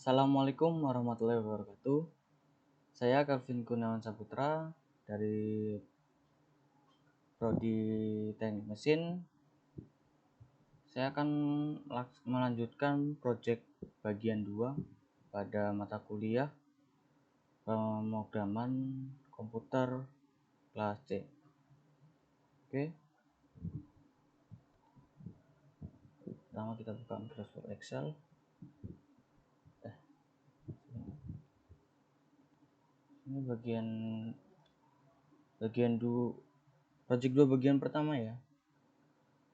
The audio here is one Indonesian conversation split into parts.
Assalamualaikum warahmatullahi wabarakatuh. Saya Calvin Gunawan Saputra dari Prodi Teknik Mesin. Saya akan melanjutkan proyek bagian 2 pada mata kuliah pemrograman komputer kelas C. Oke. Pertama kita buka Microsoft Excel. Ini bagian 2 project 2 bagian pertama ya.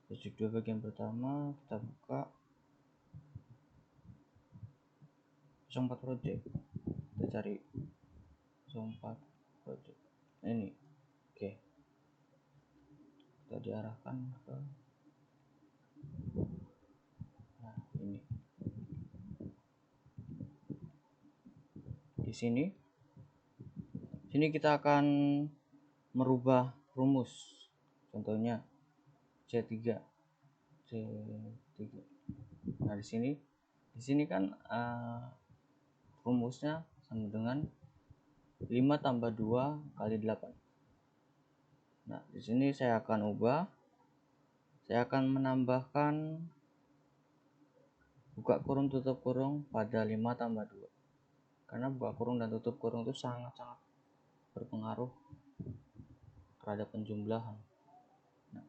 Project 2 bagian pertama kita buka 04 project. Kita cari 04 project. Ini. Oke. Kita diarahkan ke ini. Di sini kita akan merubah rumus. Contohnya C3. Nah, di sini kan rumusnya sama dengan 5 tambah 2 kali 8. Nah, di sini saya akan ubah. Saya akan menambahkan buka kurung tutup kurung pada 5 tambah 2. Karena buka kurung dan tutup kurung itu sangat-sangat berpengaruh terhadap penjumlahan. Nah,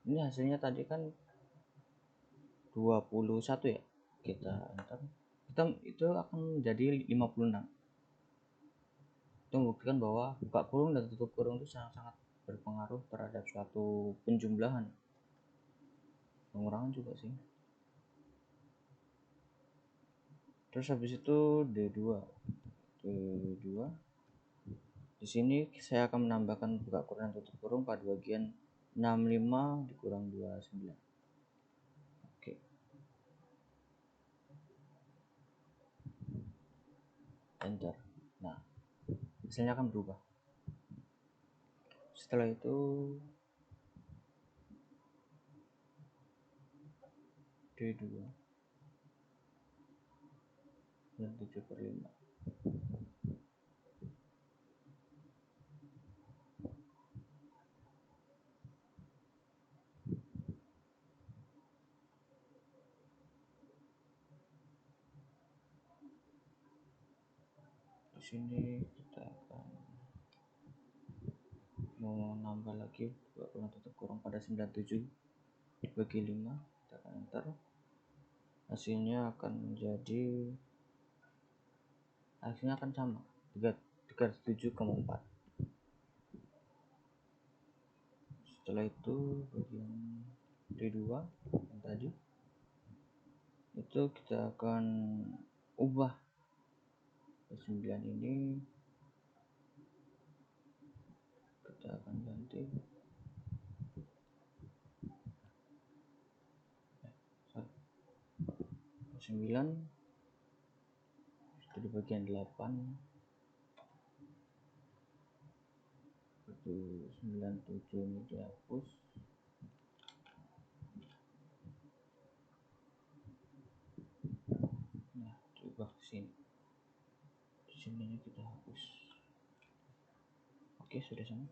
ini hasilnya tadi kan 21 ya. Kita enter. Itu akan menjadi 56. Itu membuktikan bahwa buka kurung dan tutup kurung itu sangat-sangat berpengaruh terhadap suatu penjumlahan. Pengurangan juga sih. Terus habis itu D2. Di sini saya akan menambahkan buka kurung dan tutup kurung pada bagian 65 dikurang 29. Oke. Enter. Nah, hasilnya akan berubah. Setelah itu D2 dan 7/5. Di sini kita akan mau nambah lagi buka kurung tutup kurung pada 97 bagi 5. Kita akan enter. Hasilnya akan sama 37,4. Setelah itu bagian D2 yang tadi itu kita akan ubah 9 ini, kita akan ganti 9 itu di bagian 8 itu 97 ini dihapus. Nah, coba ke sini. Di sini kita hapus. Oke, sudah sama.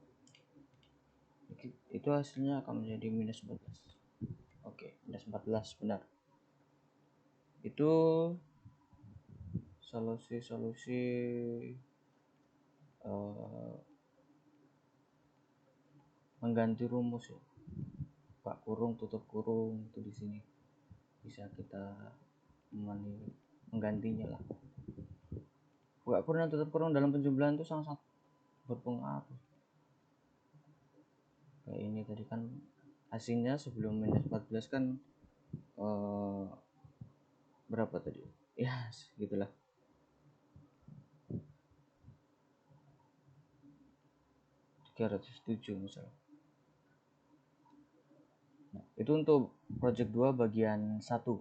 Itu hasilnya akan menjadi minus 14. Oke, minus 14 benar. Itu solusi mengganti rumus ya. Buka kurung tutup kurung itu di sini bisa kita menggantinya lah. Buka kurung dan tutup kurung dalam penjumlahan itu sangat berpengaruh. Kayak ini tadi kan hasilnya sebelum minus 14 kan berapa tadi? Ya, segitulah. -307 misalnya. Nah, itu untuk project 2 bagian 1.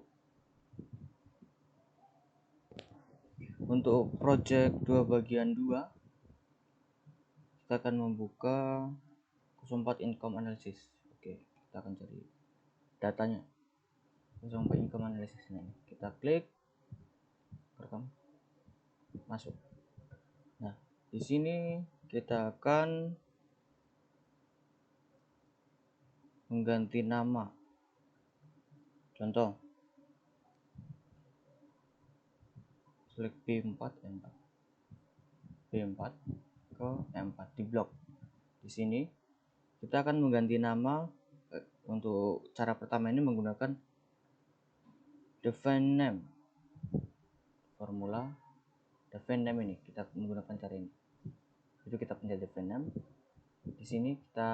Untuk project 2 bagian 2 kita akan membuka 04 income analysis. Oke, kita akan cari datanya 04 income analysis ini. Kita klik. rekam masuk. Nah, di sini kita akan mengganti nama. Contoh, select B4 E4. B4 ke E4 di blok. Di sini kita akan mengganti nama. Untuk cara pertama ini menggunakan define name. Formula define name ini kita menggunakan cara ini. Itu kita pencet define name. Di sini kita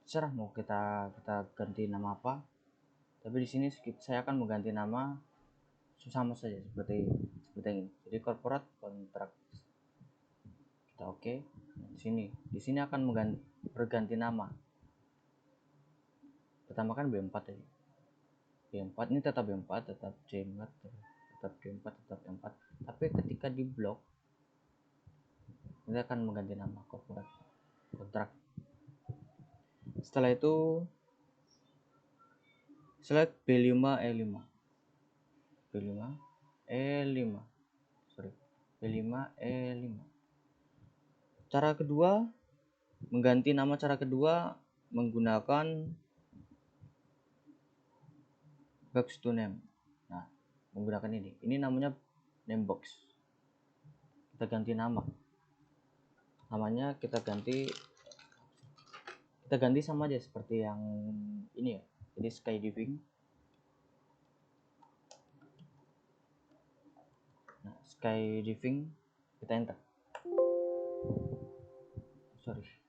serah mau kita ganti nama apa. Tapi di sini saya akan mengganti nama sama saja seperti ini. Jadi corporate contract. Kita oke. Di sini akan berganti nama. Pertama kan B4 tadi. B4 ini tetap B4, tetap C4, tetap D4, tetap M4. Tapi ketika di blok ini akan mengganti nama corporate contract. Setelah itu select B5 E5. B5 E5. B5 E5. Cara kedua mengganti nama, cara kedua menggunakan box to name. Nah, menggunakan ini namanya name box. Kita ganti nama, namanya kita ganti sama aja seperti yang ini ya. Jadi skydiving. Nah, skydiving kita enter. Sorry.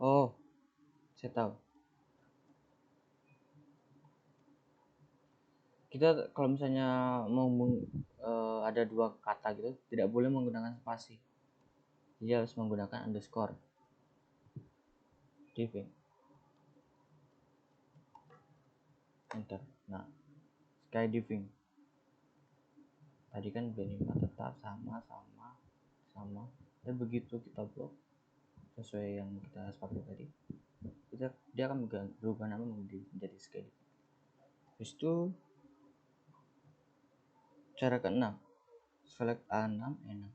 Oh, saya tahu. Kita kalau misalnya mau ada dua kata gitu, tidak boleh menggunakan spasi. Jadi harus menggunakan underscore. Diving. Enter. Nah, skydiving. Tadi kan B5 tetap sama. Dan begitu kita blok sesuai yang kita sepakat tadi, dia akan berubah nama menjadi skydiving. Habis itu cara ke-6, select A6 E6.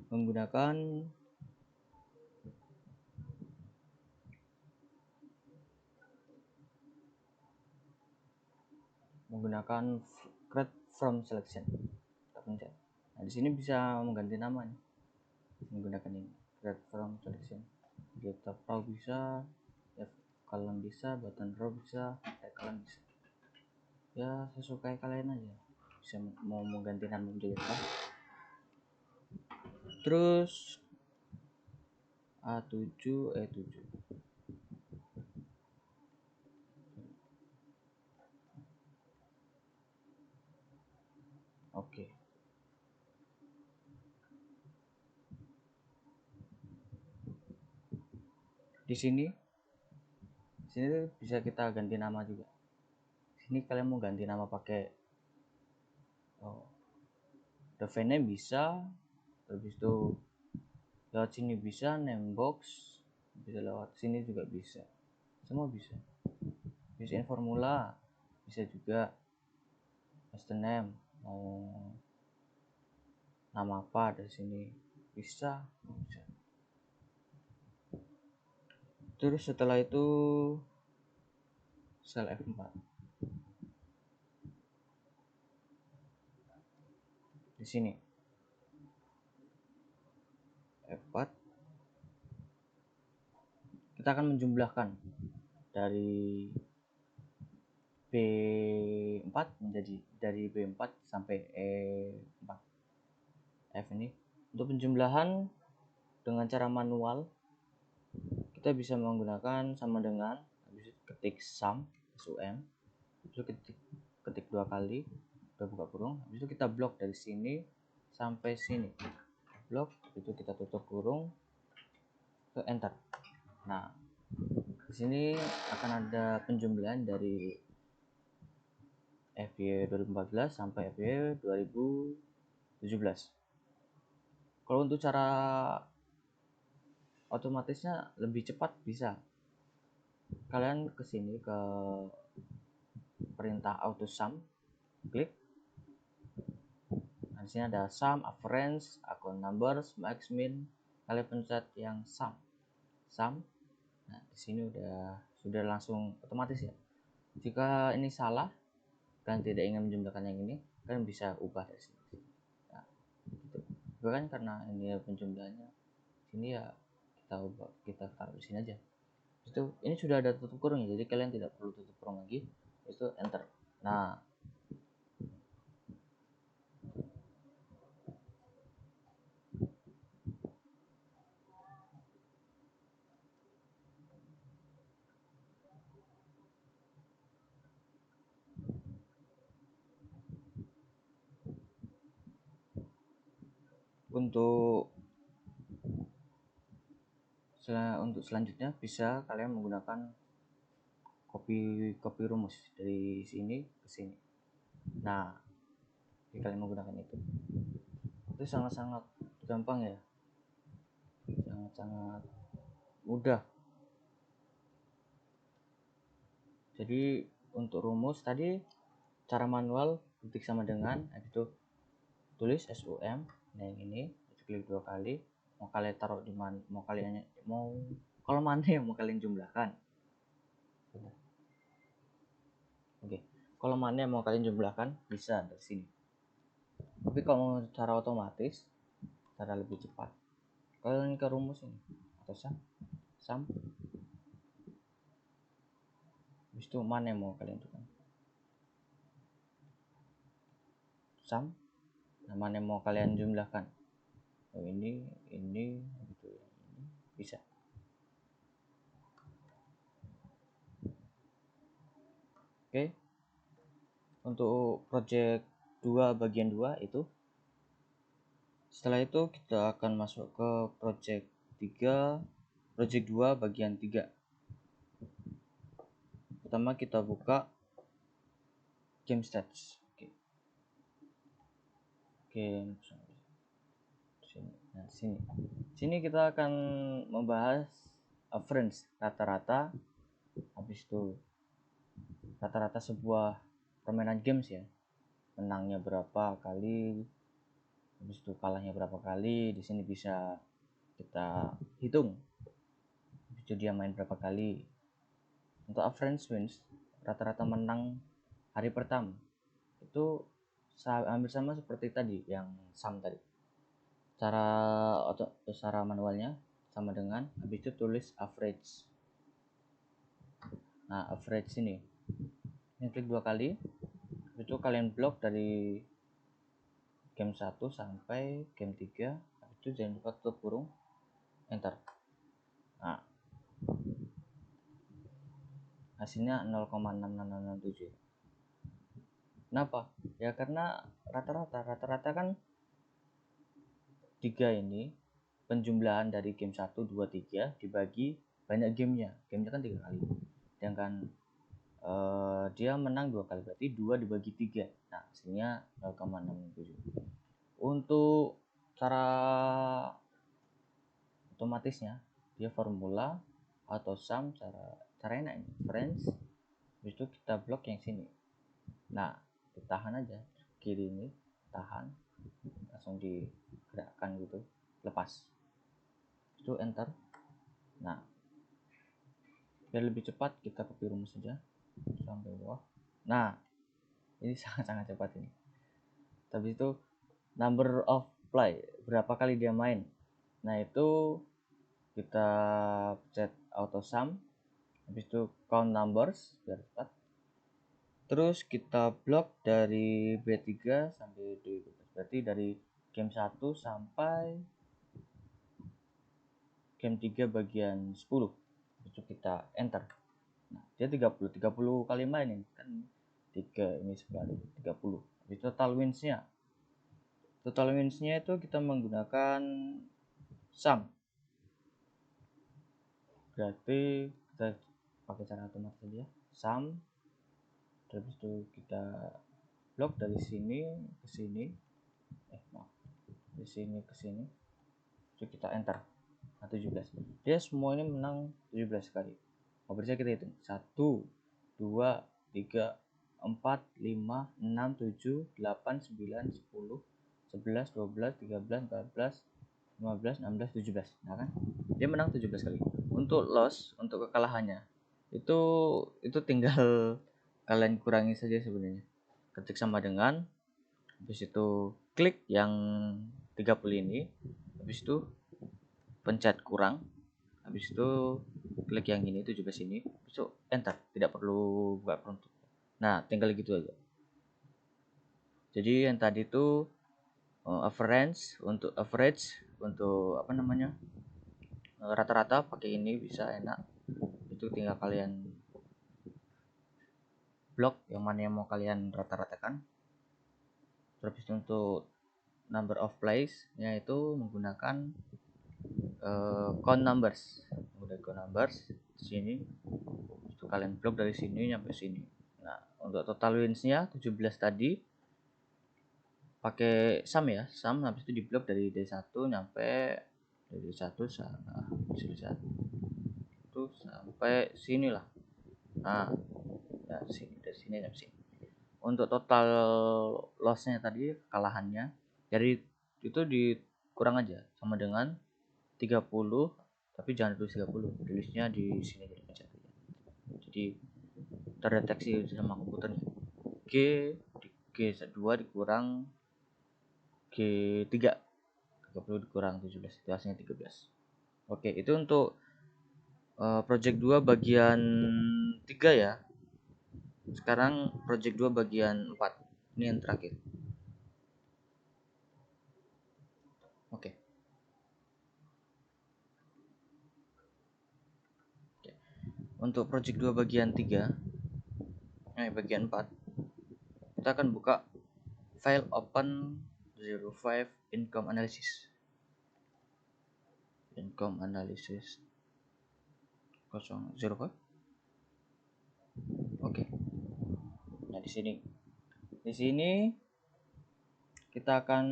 Menggunakan create from selection. Kita pencet. Nah, di sini bisa mengganti nama nih. Menggunakan ini, create from selection. Kita row bisa, column bisa, button row bisa, column bisa. Ya sesuai kalian aja. Bisa mau mengganti nama menjadi apa. Terus A7 E7. Oke. Di sini bisa kita ganti nama juga. Sini kalian mau ganti nama pakai define name bisa, habis itu lewat sini bisa, name box bisa, lewat sini juga bisa, semua bisa. Bisain formula bisa juga, master name mau nama apa dari sini bisa. Terus setelah itu sel F4. Di sini F4 kita akan menjumlahkan dari B4 menjadi dari B4 sampai E4. F ini untuk penjumlahan dengan cara manual kita bisa menggunakan sama dengan ketik sum, itu ketik 2 kali, udah buka kurung, habis itu kita blok dari sini sampai sini, blok, itu kita tutup kurung, ke enter. Nah, di sini akan ada penjumlahan dari FY 2014 sampai FY 2017. Kalau untuk cara otomatisnya lebih cepat bisa. Kalian kesini ke perintah auto sum, klik. Nah, di sini ada sum, average, account numbers, max min. Kalian pencet yang sum. Nah, di sini sudah langsung otomatis ya. Jika ini salah, kalian tidak ingin menjumlahkan yang ini, kalian bisa ubah dari sini. Nah, gitu. Bukan karena ini penjumlahannya, sini ya kita taruh di sini aja. Itu ini sudah ada tutup kurung ya, jadi kalian tidak perlu tutup kurung lagi. Itu enter. Nah, untuk selanjutnya bisa kalian menggunakan copy rumus dari sini ke sini. Nah, jika kalian menggunakan itu sangat-sangat gampang ya, sangat-sangat mudah. Jadi untuk rumus tadi cara manual ketik sama dengan, itu tulis SUM. Nah, yang ini klik 2 kali, mau kalian taruh di mana, kalau mana yang mau kalian jumlahkan. Oke, kalau mana yang mau kalian jumlahkan bisa dari sini. Tapi kalau cara otomatis, cara lebih cepat, kalian ke rumus ini atau sum. Habis itu mana yang mau kalian jumlahkan, sum. Nah, mana yang mau kalian jumlahkan, ini gitu, ini bisa. Oke, untuk project 2 bagian 2 itu. Setelah itu kita akan masuk ke project 2 bagian 3. Pertama kita buka game stats. Oke. Game sini. Nah, sini kita akan membahas average, rata-rata. Habis itu rata-rata sebuah permainan games ya. Menangnya berapa kali, habis itu kalahnya berapa kali. Di sini bisa kita hitung. Habis itu dia main berapa kali. Untuk average wins, rata-rata menang hari pertama, itu hampir sama seperti tadi yang sum tadi. Cara manualnya sama dengan, habis itu tulis average. Nah, average ini klik 2 kali, itu kalian blok dari game 1 sampai game 3. Habis itu jangan lupa tutup kurung, enter. Nah, hasilnya 0,6667. Kenapa? Ya karena rata-rata kan 3 ini penjumlahan dari game 1, 2, 3 dibagi banyak gamenya kan 3 kali, sedangkan dia menang 2 kali, berarti 2 dibagi 3. Nah, hasilnya 0,67. Untuk cara otomatisnya dia formula atau sum, cara enak ini friends. Habis itu kita blok yang sini. Nah, ditahan aja, kiri ini tahan, langsung digerakkan gitu, lepas, itu enter. Nah, biar lebih cepat kita copy rumus saja sampai bawah. Nah, ini sangat-sangat cepat ini. Tapi itu number of play, berapa kali dia main. Nah, itu kita set auto sum. Habis itu count numbers biar cepat. Terus kita blok dari B3 sampai D12. Berarti dari game 1 sampai game 3 bagian 10. Itu kita enter. Nah, dia 30 kali main ini kan 3 ini sekali 30. Jadi total winsnya itu kita menggunakan sum. Berarti kita pakai cara otomatis saja, sum. Terus itu kita blok dari sini ke sini, dari sini ke sini, terus kita enter. 17. Dia semua ini menang 17 kali. Bisa kita hitung 1, 2, 3, 4, 5, 6, 7, 8, 9, 10, 11, 12, 13, 14, 15, 16, 17. Nah kan, dia menang 17 kali. Untuk loss, untuk kekalahannya, itu tinggal kalian kurangi saja sebenarnya. Ketik sama dengan, habis itu klik yang 30 ini, habis itu pencet kurang, habis itu klik yang ini 17 ini, habis itu enter, tidak perlu buka prompt. Nah, tinggal gitu aja. Jadi yang tadi itu average untuk apa namanya, rata-rata pakai ini bisa enak. Itu tinggal kalian blok yang mana yang mau kalian rata-ratakan. Terus untuk number of plays yaitu menggunakan count numbers. Menggunakan count numbers di sini. Itu kalian blok dari sini sampai sini. Nah, untuk total wins-nya 17 tadi pakai sum ya, sum habis itu di blok dari D1 sampai dari 1 sana dari 1 itu sampai sini lah. Nah, ya sini dari sini sampai sini. Untuk total loss-nya tadi, kekalahannya dari itu dikurang aja sama dengan 30, tapi jangan tulis 30, tulisnya di sini jadi pencet aja. Jadi terdeteksi sama komputernya. G2 dikurang G3, 30 dikurang 17, itu hasilnya 13. Oke, itu untuk project 2 bagian 3 ya. Sekarang project 2 bagian 4. Ini yang terakhir. Oke. Untuk project 2 bagian 3, bagian 4, kita akan buka file open 05 income analysis. Income analysis 005. Oke. Nah, di sini kita akan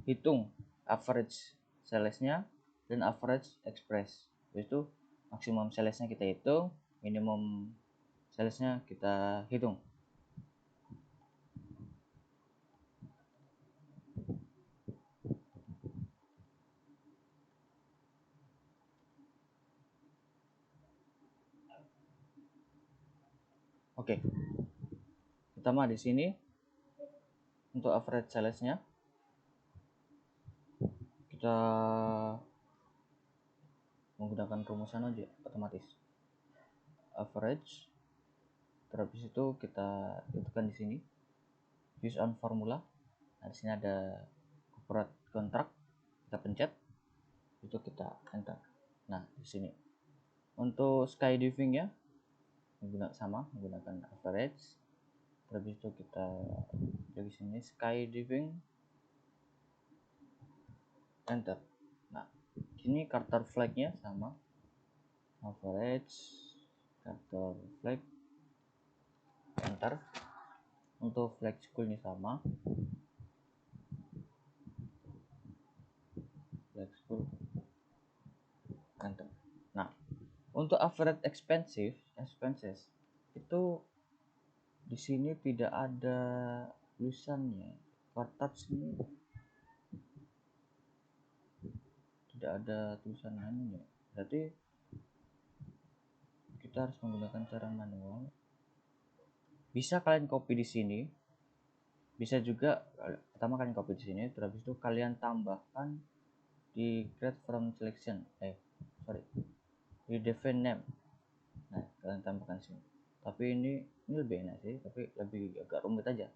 hitung average salesnya dan average express. Itu maksimum salesnya kita hitung, minimum salesnya kita hitung. Oke. Pertama di sini untuk average salesnya kita menggunakan rumusan aja otomatis. Average, terus itu kita tentukan di sini use on formula. Nah, di sini ada corporate contract, kita pencet, itu kita enter. Nah, di sini untuk skydiving ya menggunakan average, terus itu kita di sini skydiving, enter. Nah, ini Carter flag-nya sama, average, Carter flag, enter. Untuk flag school-nya sama, flag school, enter. Nah, untuk average expenses itu di sini tidak ada tulisannya. Quarter sini tidak ada tulisan anunya. Berarti kita harus menggunakan cara manual. Bisa kalian copy di sini. Bisa juga pertama kalian copy di sini, terus habis itu kalian tambahkan di grade from selection. Di define name. Nah, kalian tambahkan sini. Tapi ini lebih enak sih, tapi lebih agak rumit aja.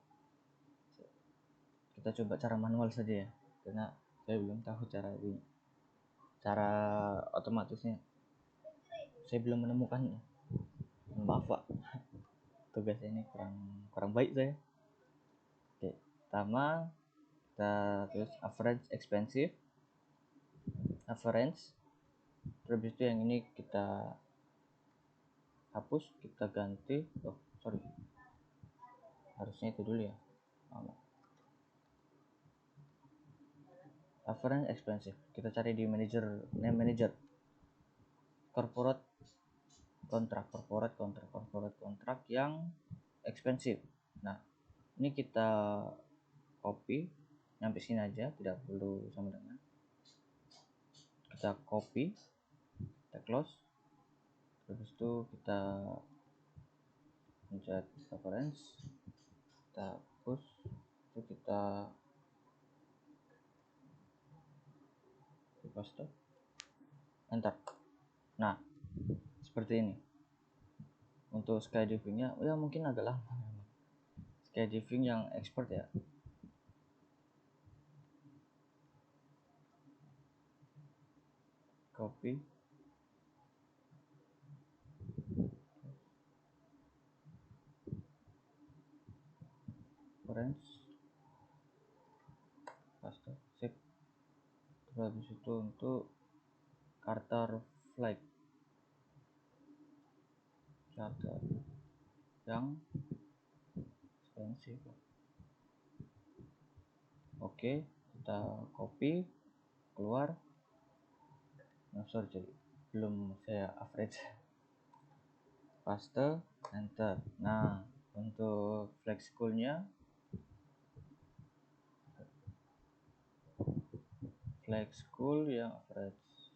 Kita coba cara manual saja ya, karena saya belum tahu cara otomatisnya. Saya belum menemukannya. Maaf Pak, tugas ini kurang baik saya. Oke, pertama kita tulis average expensive, average, terus itu yang ini kita hapus, kita ganti. Harusnya itu dulu ya. Average expensive. Kita cari di manager, name manager. Corporate contract yang expensive. Nah, ini kita copy sampai sini aja, tidak perlu sama dengan. Kita copy, kita close, terus itu kita pencet reference, kita push, itu kita paste, enter. Nah, seperti ini. Untuk skydivingnya ya mungkin agak lama. Skydiving yang expert ya. Copy, reference, paste, save. Terus habis itu untuk charter flight, charter yang expensive. Oke, kita copy keluar. Sorry, belum saya average. Paste, enter. Nah, untuk flex schoolnya, flex school yang average.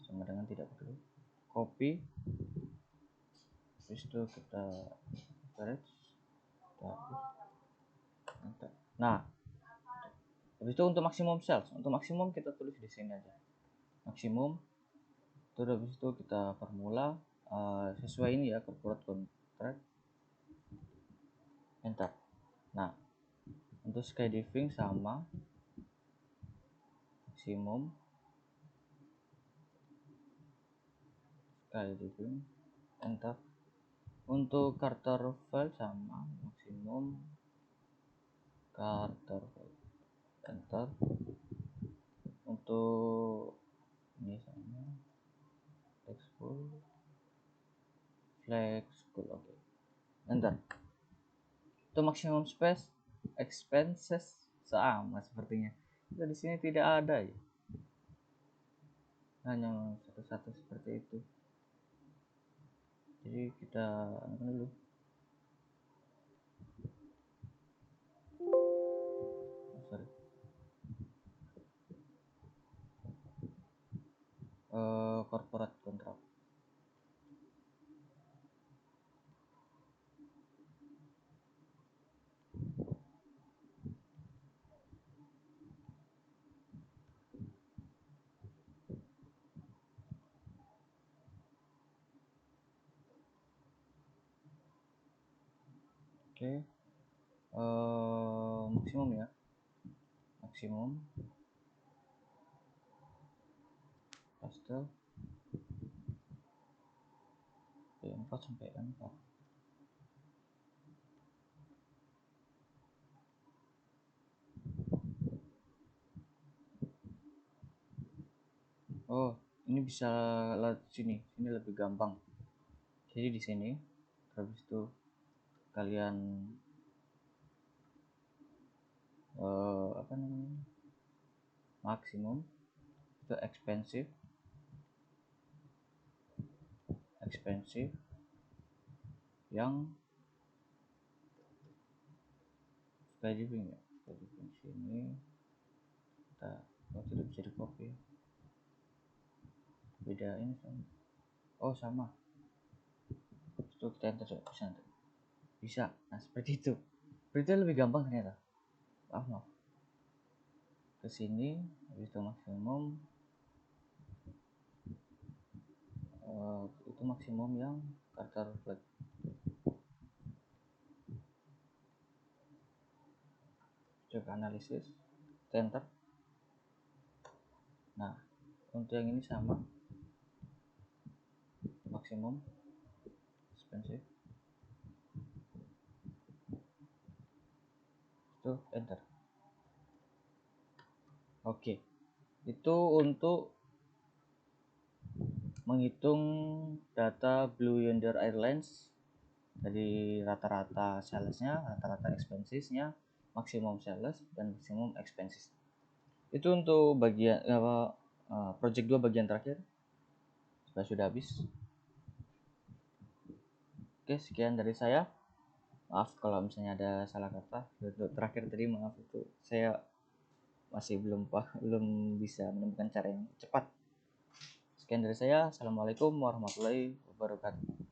Sama dengan tidak perlu. Copy, habis itu kita average, kita enter. Nah, habis itu untuk maksimum sales, untuk maksimum kita tulis di sini aja. Maksimum. Terus habis itu kita formula sesuai ini ya, corporate contract, enter. Nah, untuk skydiving sama maksimum, skydiving, enter. Untuk charter file sama maksimum, charter file, enter. Untuk ini sama flex school, oke, enter. Itu maksimum space expenses sama sepertinya. Itu di sini tidak ada ya, hanya satu-satu seperti itu. Jadi kita dulu corporate contract. Oke, maksimum ya, maksimum, paste, 4 sampai 4. Oh, ini bisa lihat sini lebih gampang. Jadi di sini, habis itu kalian apa namanya, maksimum itu expensive yang skydiving ya, skydiving sini kita tidak bisa di copy, beda ini sama. Oh sama, itu kita enter, bisa. Nah seperti itu, berarti lebih gampang ternyata. Maaf, ke sini habis itu maksimum, itu maksimum yang charter flight. Coba analisis, enter. Nah, untuk yang ini sama, maksimum expensive, itu enter. Oke, itu untuk menghitung data Blue Yonder Airlines Jadi rata-rata salesnya, rata-rata expensesnya, maksimum sales dan maksimum expenses. Itu untuk bagian project 2 bagian terakhir sudah habis. Oke, sekian dari saya. Maaf kalau misalnya ada salah kata. Untuk terakhir tadi maaf, itu saya masih belum bisa menemukan cara yang cepat. Sekian dari saya. Assalamualaikum warahmatullahi wabarakatuh.